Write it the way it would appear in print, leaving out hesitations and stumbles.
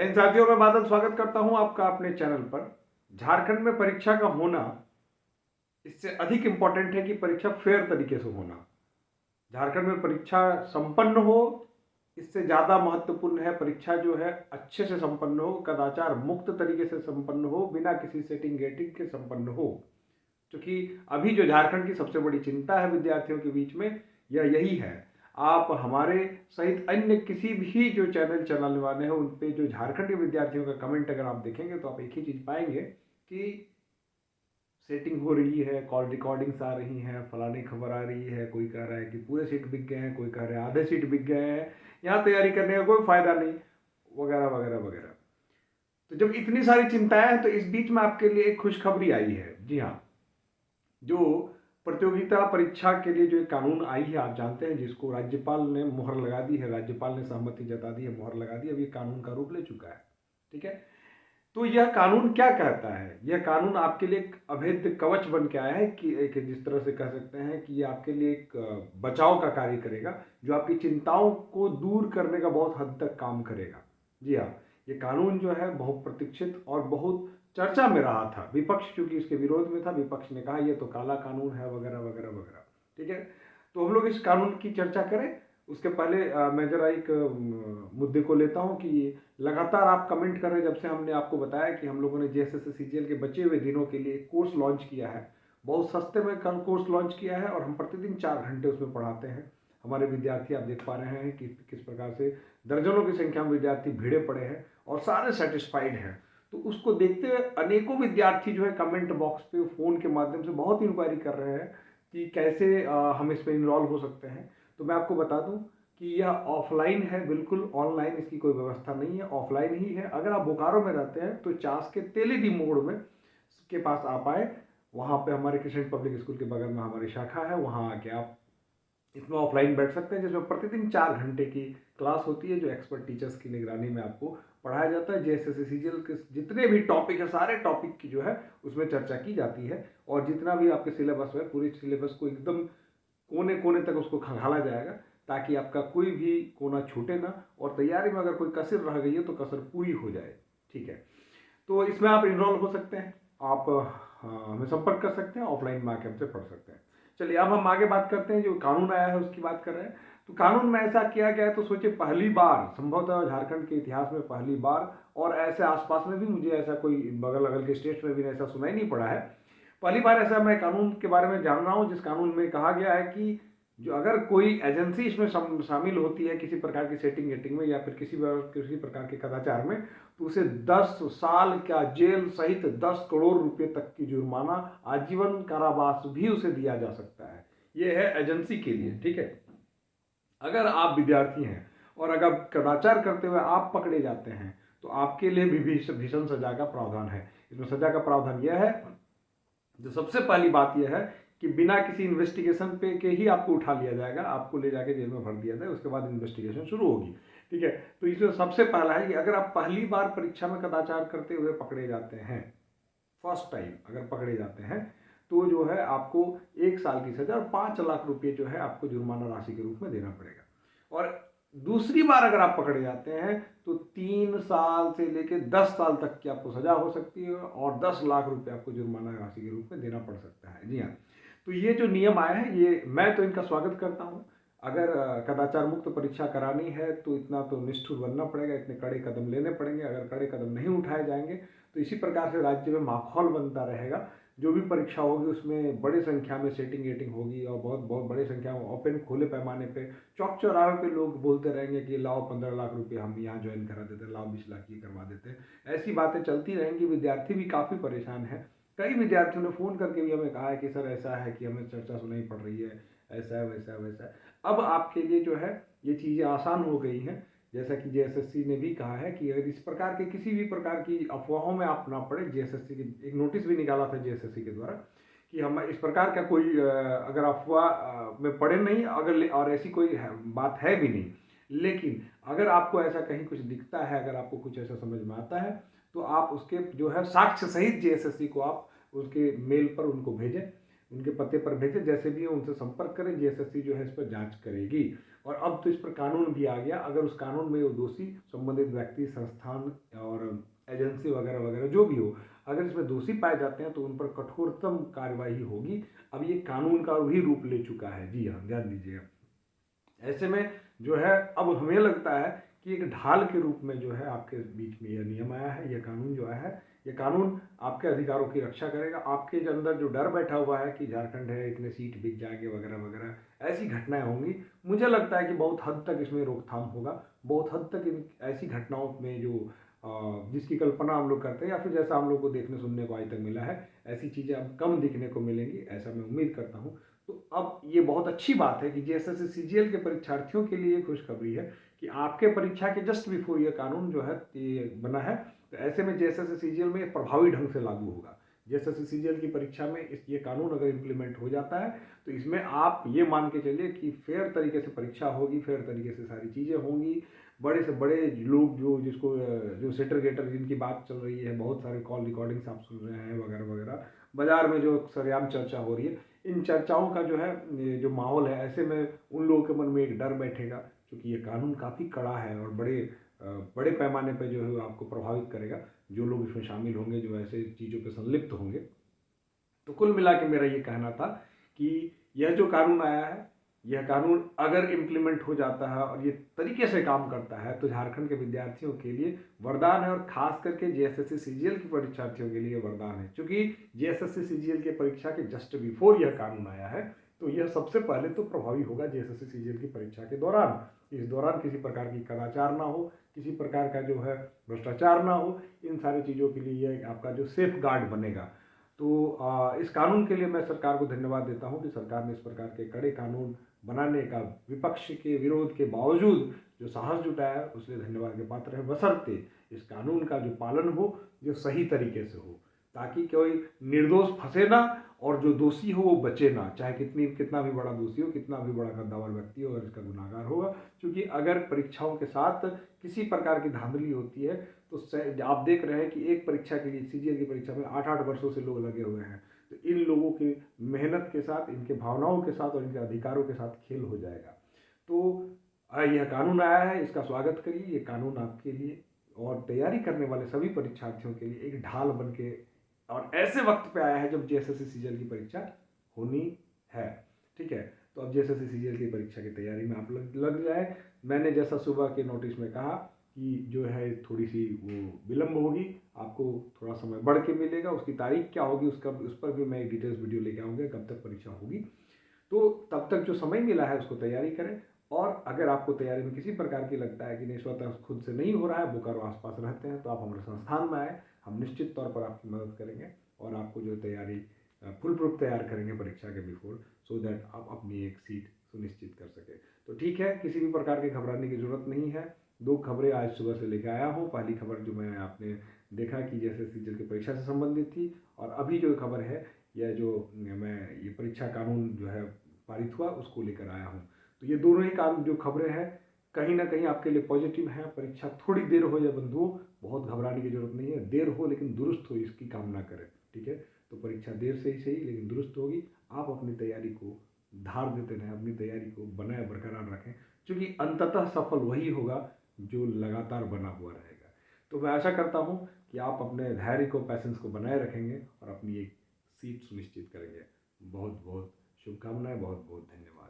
जय हिंद साथियों, मैं बादल स्वागत करता हूं आपका अपने चैनल पर। झारखंड में परीक्षा का होना इससे अधिक इंपॉर्टेंट है कि परीक्षा फेयर तरीके से होना। झारखंड में परीक्षा संपन्न हो, इससे ज़्यादा महत्वपूर्ण है परीक्षा जो है अच्छे से संपन्न हो, कदाचार मुक्त तरीके से संपन्न हो, बिना किसी सेटिंग गेटिंग के संपन्न हो। क्योंकि अभी जो झारखंड की सबसे बड़ी चिंता है विद्यार्थियों के बीच में, यह यही है। आप हमारे सहित अन्य किसी भी जो चैनल चलाने वाले हैं उन पे जो झारखंड के विद्यार्थियों का कमेंट अगर आप देखेंगे तो आप एक ही चीज़ पाएंगे कि सेटिंग हो रही है, कॉल रिकॉर्डिंग्स आ रही हैं, फलानी खबर आ रही है, कोई कह रहा है कि पूरे सीट बिक गए हैं, कोई कह रहा है आधे सीट बिक गए हैं, यहाँ तैयारी करने का कोई फायदा नहीं, वगैरह वगैरह वगैरह। तो जब इतनी सारी चिंताएं हैं तो इस बीच में आपके लिए एक खुशखबरी आई है। जी हाँ, जो प्रतियोगिता परीक्षा के लिए जो एक कानून आई है, आप जानते हैं, जिसको राज्यपाल ने मुहर लगा दी है, राज्यपाल ने सहमति जता दी है, मुहर लगा दी, अब ये कानून का रूप ले चुका है। ठीक है, तो यह कानून क्या कहता है? यह कानून आपके लिए एक अभेद्य कवच बन के आया है कि एक जिस तरह से कह सकते हैं कि ये आपके लिए एक बचाव का कार्य करेगा, जो आपकी चिंताओं को दूर करने का बहुत हद तक काम करेगा। जी हाँ, ये कानून जो है बहुत प्रतीक्षित और बहुत चर्चा में रहा था। विपक्ष चूंकि इसके विरोध में था, विपक्ष ने कहा ये तो काला कानून है, वगैरह वगैरह वगैरह। ठीक है, तो हम लोग इस कानून की चर्चा करें उसके पहले मैं जरा एक मुद्दे को लेता हूं कि लगातार आप कमेंट कर रहे हैं। जब से हमने आपको बताया कि हम लोगों ने जेएसएससी सीजीएल के बचे हुए दिनों के लिए एक कोर्स लॉन्च किया है, बहुत सस्ते में कल कोर्स लॉन्च किया है, और हम प्रतिदिन 4 घंटे उसमें पढ़ाते हैं। हमारे विद्यार्थी आप देख पा रहे हैं कि किस प्रकार से दर्जनों की संख्या में विद्यार्थी भिड़े पड़े हैं और सारे सेटिस्फाइड हैं। तो उसको देखते हुए अनेकों विद्यार्थी जो है कमेंट बॉक्स पे फ़ोन के माध्यम से बहुत इंक्वायरी कर रहे हैं कि कैसे हम इसमें इन्वॉल्व हो सकते हैं। तो मैं आपको बता दूं कि यह ऑफलाइन है, बिल्कुल ऑनलाइन इसकी कोई व्यवस्था नहीं है, ऑफलाइन ही है। अगर आप बोकारो में रहते हैं तो चास के तेलीडी मोड़ में के पास आप आए, वहाँ पे हमारे कृष्ण पब्लिक स्कूल के बगल में हमारी शाखा है, वहाँ आके आप इसमें ऑफलाइन बैठ सकते हैं, जिसमें प्रतिदिन 4 घंटे की क्लास होती है, जो एक्सपर्ट टीचर्स की निगरानी में आपको पढ़ाया जाता है। जेएसएससी सीजीएल के जितने भी टॉपिक है, सारे टॉपिक की जो है उसमें चर्चा की जाती है, और जितना भी आपके सिलेबस है पूरे सिलेबस को एकदम कोने कोने तक उसको खंगाला जाएगा, ताकि आपका कोई भी कोना छूटे ना, और तैयारी में अगर कोई कसर रह गई है तो कसर पूरी हो जाए। ठीक है, तो इसमें आप इनरोल हो सकते हैं, आप हमें संपर्क कर सकते हैं, ऑफलाइन माध्यम से पढ़ सकते हैं। चलिए अब हम आगे बात करते हैं, जो कानून आया है उसकी बात कर रहे हैं। तो कानून में ऐसा किया गया है, तो सोचिए पहली बार, संभवतः झारखंड के इतिहास में पहली बार, और ऐसे आसपास में भी मुझे ऐसा कोई बगल अगल के स्टेट में भी ऐसा सुनाई नहीं पड़ा है। पहली बार ऐसा मैं कानून के बारे में जान रहा हूँ, जिस कानून में कहा गया है कि जो अगर कोई एजेंसी इसमें शामिल होती है किसी प्रकार की सेटिंग गेटिंग में या फिर किसी प्रकार के कदाचार में, तो उसे 10 साल का जेल सहित 10 करोड़ रुपए तक की जुर्माना, आजीवन कारावास भी उसे दिया जा सकता है। यह है एजेंसी के लिए। ठीक है, अगर आप विद्यार्थी हैं और अगर कदाचार करते हुए आप पकड़े जाते हैं तो आपके लिए भी भीषण सजा का प्रावधान है। इसमें सजा का प्रावधान यह है, जो सबसे पहली बात यह है कि बिना किसी इन्वेस्टिगेशन पे के ही आपको उठा लिया जाएगा, आपको ले जाके जेल में भर दिया जाए, उसके बाद इन्वेस्टिगेशन शुरू होगी। ठीक है, तो इसमें सबसे पहला है कि अगर आप पहली बार परीक्षा में कदाचार करते हुए पकड़े जाते हैं, फर्स्ट टाइम अगर पकड़े जाते हैं, तो जो है आपको 1 साल की सजा और 5 लाख रुपये जो है आपको जुर्माना राशि के रूप में देना पड़ेगा। और दूसरी बार अगर आप पकड़े जाते हैं तो 3 साल से लेकर 10 साल तक की आपको सजा हो सकती है, और 10 लाख रुपये आपको जुर्माना राशि के रूप में देना पड़ सकता है। जी हाँ, तो ये जो नियम आए हैं, ये मैं तो इनका स्वागत करता हूँ। अगर कदाचार मुक्त परीक्षा करानी है तो इतना तो निष्ठुर बनना पड़ेगा, इतने कड़े कदम लेने पड़ेंगे। अगर कड़े कदम नहीं उठाए जाएंगे तो इसी प्रकार से राज्य में माहौल बनता रहेगा, जो भी परीक्षा होगी उसमें बड़ी संख्या में सेटिंग गेटिंग होगी, और बहुत बहुत बड़ी संख्या में ओपन खुले पैमाने पे चौक चौराहे पे लोग बोलते रहेंगे कि लाओ 15 लाख रुपए हम यहाँ ज्वाइन करा देते, लाओ 20 लाख ये करवा देते। ऐसी बातें चलती रहेंगी, विद्यार्थी भी काफ़ी परेशान है। कई विद्यार्थियों ने फ़ोन करके भी हमें कहा है कि सर ऐसा है कि हमें चर्चा सुनाई पड़ रही है, ऐसा है, वैसा है, वैसा है। अब आपके लिए जो है ये चीज़ें आसान हो गई हैं, जैसा कि जेएसएससी ने भी कहा है कि अगर इस प्रकार के किसी भी प्रकार की अफवाहों में आप ना पड़े, जेएसएससी की एक नोटिस भी निकाला था जेएसएससी के द्वारा कि हम इस प्रकार का कोई अगर अफवाह में पड़े नहीं, अगर और ऐसी कोई बात है भी नहीं, लेकिन अगर आपको ऐसा कहीं कुछ दिखता है, अगर आपको कुछ ऐसा समझ में आता है, तो आप उसके जो है साक्ष्य सहित जेएसएससी को आप उसके मेल पर उनको भेजें, उनके पते पर भेजें, जैसे भी उनसे संपर्क करें, जेएसएससी जो है इस पर जांच करेगी। और अब तो इस पर कानून भी आ गया। अगर उस कानून में वो दोषी संबंधित व्यक्ति, संस्थान और एजेंसी वगैरह वगैरह जो भी हो, अगर इसमें दोषी पाए जाते हैं तो उन पर कठोरतम कार्रवाई होगी। अब ये कानून का भी रूप ले चुका है। जी हाँ, ध्यान दीजिएगा। ऐसे में जो है अब हमें लगता है कि एक ढाल के रूप में जो है आपके बीच में यह नियम आया है, यह कानून जो आया है, ये कानून आपके अधिकारों की रक्षा करेगा। आपके अंदर जो डर बैठा हुआ है कि झारखंड है, इतने सीट बिक जाएंगे वगैरह वगैरह, ऐसी घटनाएं होंगी, मुझे लगता है कि बहुत हद तक इसमें रोकथाम होगा। बहुत हद तक इन ऐसी घटनाओं में जो जिसकी कल्पना हम लोग करते हैं या फिर जैसा हम लोग को देखने सुनने को आज तक मिला है, ऐसी चीज़ें अब कम दिखने को मिलेंगी, ऐसा मैं उम्मीद करता हूँ। तो अब ये बहुत अच्छी बात है कि जेएसएससी सीजीएल के परीक्षार्थियों के लिए खुशखबरी है कि आपके परीक्षा के जस्ट बिफोर ये कानून जो है ये बना है। तो ऐसे में जेएसएससी सीजीएल में प्रभावी ढंग से लागू होगा। जेएसएससी सीजीएल की परीक्षा में ये कानून अगर इम्प्लीमेंट हो जाता है तो इसमें आप ये मान के चलिए कि फेयर तरीके से परीक्षा होगी, फेयर तरीके से सारी चीज़ें होंगी। बड़े से बड़े लोग जो सेटर गेटर जिनकी बात चल रही है, बहुत सारे कॉल रिकॉर्डिंग्स आप सुन रहे हैं वगैरह वगैरह, बाजार में जो सरेआम चर्चा हो रही है, इन चर्चाओं का जो है जो माहौल है, ऐसे में उन लोगों के मन में एक डर बैठेगा क्योंकि ये कानून काफ़ी कड़ा है और बड़े पैमाने पर जो है आपको प्रभावित करेगा, जो लोग इसमें शामिल होंगे, जो ऐसे चीज़ों पर संलिप्त होंगे। तो कुल मिला के मेरा ये कहना था कि यह जो कानून आया है, यह कानून अगर इम्प्लीमेंट हो जाता है और ये तरीके से काम करता है तो झारखंड के विद्यार्थियों के लिए वरदान है, और खास करके जेएसएससी सीजीएल के परीक्षार्थियों के लिए वरदान है। क्योंकि जेएसएससी सीजीएल के परीक्षा के जस्ट बिफोर यह कानून आया है, तो यह सबसे पहले तो प्रभावी होगा जेएसएससी सीजीएल की परीक्षा के दौरान। इस दौरान किसी प्रकार की कदाचार ना हो, किसी प्रकार का जो है भ्रष्टाचार ना हो, इन सारी चीज़ों के लिए यह आपका जो सेफ गार्ड बनेगा। तो इस कानून के लिए मैं सरकार को धन्यवाद देता हूं कि सरकार ने इस प्रकार के कड़े कानून बनाने का विपक्ष के विरोध के बावजूद जो साहस जुटाया है, उसके धन्यवाद के पात्र है। बशर्ते इस कानून का जो पालन हो, जो सही तरीके से हो, ताकि कोई निर्दोष फंसे ना और जो दोषी हो वो बचे ना, चाहे कितना भी बड़ा दोषी हो, कितना भी बड़ा गद्दावर व्यक्ति हो, अगर इसका गुनाहगार होगा। क्योंकि अगर परीक्षाओं के साथ किसी प्रकार की धांधली होती है तो आप देख रहे हैं कि एक परीक्षा के लिए, सीजीएल की परीक्षा में 8-8 वर्षों से लोग लगे हुए हैं। तो इन लोगों की मेहनत के साथ, इनके भावनाओं के साथ और इनके अधिकारों के साथ खेल हो जाएगा। तो यह कानून आया है, इसका स्वागत करिए। ये कानून आपके लिए और तैयारी करने वाले सभी परीक्षार्थियों के लिए एक ढाल बन के और ऐसे वक्त पे आया है जब जेएसएससी सीजीएल की परीक्षा होनी है। ठीक है, तो अब जेएसएससी सीजीएल की परीक्षा की तैयारी में आप लग जाए। मैंने जैसा सुबह के नोटिस में कहा कि जो है थोड़ी सी वो विलम्ब होगी, आपको थोड़ा समय बढ़ के मिलेगा। उसकी तारीख क्या होगी उस पर भी मैं एक डिटेल्स वीडियो लेके आऊँगा, कब तक परीक्षा होगी। तो तब तक जो समय मिला है उसको तैयारी करें। और अगर आपको तैयारी में किसी प्रकार की लगता है कि नहीं, स्वतः खुद से नहीं हो रहा है, बोकारो आसपास रहते हैं, तो आप हमारे संस्थान में आए, हम निश्चित तौर पर आपकी मदद करेंगे और आपको जो तैयारी फुल प्रूफ तैयार करेंगे परीक्षा के बिफोर, सो दैट आप अपनी एक सीट सुनिश्चित कर सके। तो ठीक है, किसी भी प्रकार के घबराने की जरूरत नहीं है। 2 खबरें आज सुबह से लेकर आया हूँ। पहली खबर जो मैं आपने देखा कि जैसे सीजीएल की परीक्षा से संबंधित थी, और अभी जो खबर है यह जो मैं ये परीक्षा कानून जो है पारित हुआ उसको लेकर आया हूँ। तो ये दोनों ही काम जो खबरें हैं कहीं ना कहीं आपके लिए पॉजिटिव हैं। परीक्षा थोड़ी देर हो या बंधुओं, बहुत घबराने की जरूरत नहीं है। देर हो लेकिन दुरुस्त हो, इसकी कामना करें। ठीक है, तो परीक्षा देर से ही सही लेकिन दुरुस्त होगी। आप अपनी तैयारी को धार देते रहें, अपनी तैयारी को बनाए बरकरार रखें, क्योंकि अंततः सफल वही होगा जो लगातार बना हुआ रहेगा। तो मैं आशा करता हूँ कि आप अपने धैर्य को, पैसेंस को बनाए रखेंगे और अपनी एक सीट सुनिश्चित करेंगे। बहुत बहुत शुभकामनाएं, बहुत बहुत धन्यवाद।